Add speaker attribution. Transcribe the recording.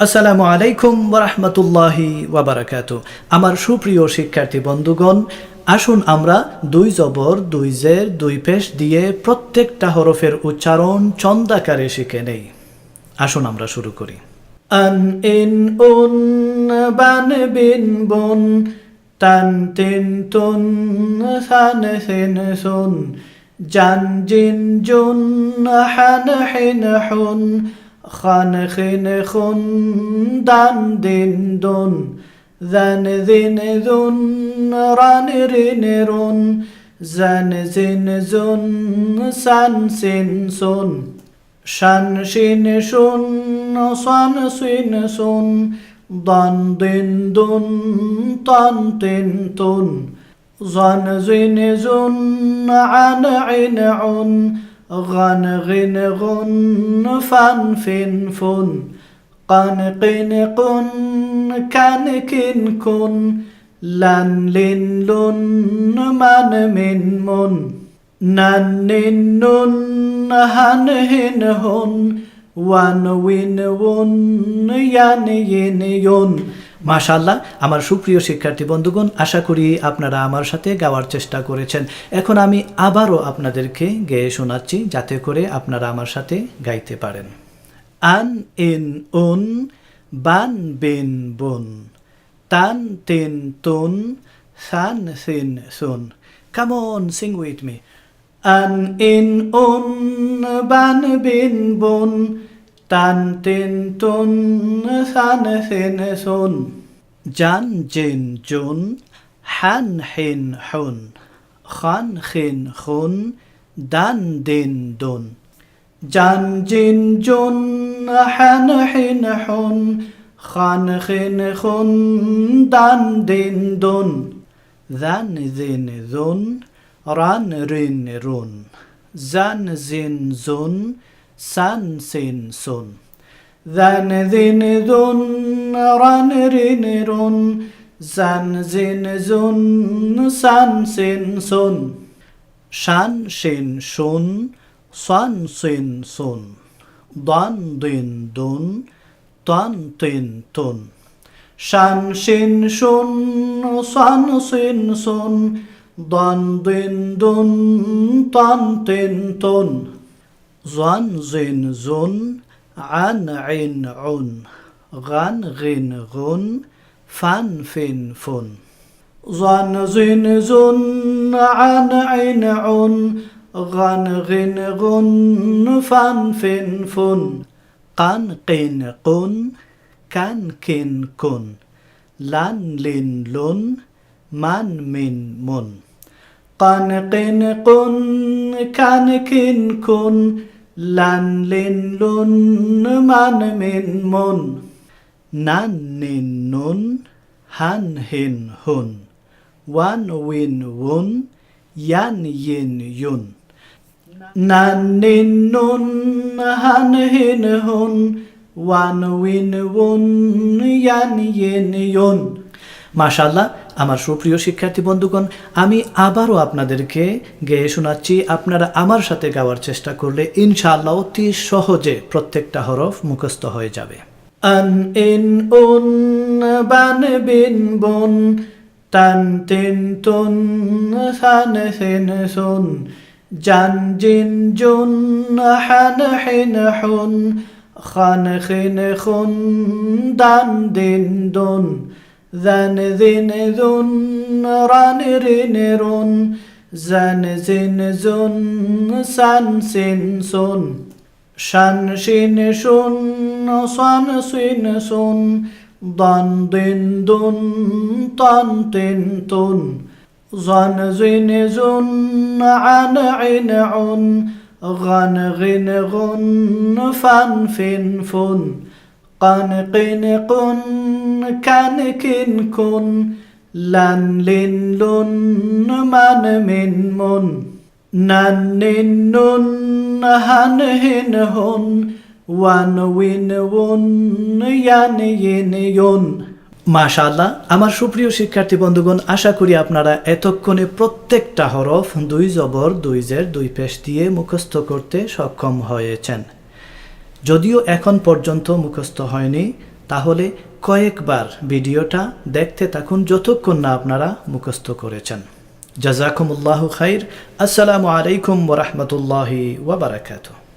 Speaker 1: আসসালামু আলাইকুম ওয়া রাহমাতুল্লাহি ওয়া বারাকাতুহু। আমার সুপ্রিয় শিক্ষার্থী বন্ধুগণ, আসুন আমরা দুই জবর, দুই জের, দুই পেশ দিয়ে প্রত্যেকটা হরফের উচ্চারণ ছন্দাকারে শিখে নেই। আসুন আমরা শুরু করি। আন ইন উন বান বিন বুন তান তিন তুন সান সিন সুন জান জিন জুন হান হিন হুন খান খিন খুন দান দিন দুন জান জিন জুন রান রিন রুন জান জিন জুন সান সিন সুন শান শিন শুন সান সিন সুন দান দিন দুন তান তিন তুন জান জিন জুন আন আইন উন غن غن غن فن فن فن قن قن قن كن كن كن لن لن لن من من من نن نن نن هن هن هن ওয়ান উইন ওন ইয়ান ইন ইয়ন। মাশাআল্লাহ, আমার সুপ্রিয় শিক্ষার্থী বন্ধুগণ, আশা করি আপনারা আমার সাথে গাওয়ার চেষ্টা করেছেন। এখন আমি আবারও আপনাদেরকে গেয়ে শোনাচ্ছি যাতে করে আপনারা আমার সাথে গাইতে পারেন। আন ইন উন বান বিন বুন তান তিন তুন সান সিন সুন। Come on, sing with me. An in un ban bin bun tan tin tun san sin sun jan jin jun han hin hun khan khin khun dan din dun jan jin jun han hin hun khan khin khun dan din dun dan din dun ran rin run zan zin zun san sin sun zan zin zun ran rin run zan zin zun san sin sun shan shin shun san sin sun dan din dun tan tin tun shan shin shun san sin sun dan din dun tan tin tun zan zin zun an in un gan gin gun fan fin fun zan zin zun an in un gan gin gun fan fin fun qan qin qun kan kin kun lan lin lun man min mun قن قن قن كان كن كن لن لن لن من من من نن نن نن هن هن هن وان وين ون ين ين يون نن نن نن هن هن هن وان وين ون ين ين يون। মাশাআল্লাহ, আমার সুপ্রিয় শিক্ষার্থী বন্ধুগণ, আমি আবারও আপনাদেরকে গেয়ে শোনাচ্ছি। আপনারা আমার সাথে গাওয়ার চেষ্টা করলে ইনশাআল্লাহ অতি সহজে প্রত্যেকটা হরফ মুখস্থ হয়ে যাবে। আন ইন উন বান বিন বুন তান তিন তুন সান সিন সুন জান জিন জুন হান হিন হুন খান খিন খুন দান দিন দুন zan zin zun ran rin run zan zin zun san sin sun shan shin shun san sin sun dan din dun tan tin tun zan zin zun an in un gan gin gun fan fin fun قن قن قن كان كن كن لن لن لن من من من نن نن نن هن هن هن وان وين ون ين ين يون। মাশাআল্লাহ, আমার সুপ্রিয় শিক্ষার্থী বন্ধুগণ, আশা করি আপনারা এতক্ষণে প্রত্যেকটা হরফ দুই জবর, দুই জের, দুই পেশ দিয়ে মুখস্থ করতে সক্ষম হয়েছেন। যদিও এখন পর্যন্ত মুখস্থ হয়নি, তাহলে কয়েকবার ভিডিওটা দেখতে থাকুন যতক্ষণ না আপনারা মুখস্থ করেছেন। জাযাকুমুল্লাহু খাইর। আসসালামু আলাইকুম ওয়া রাহমাতুল্লাহি ওয়া বারাকাতুহু।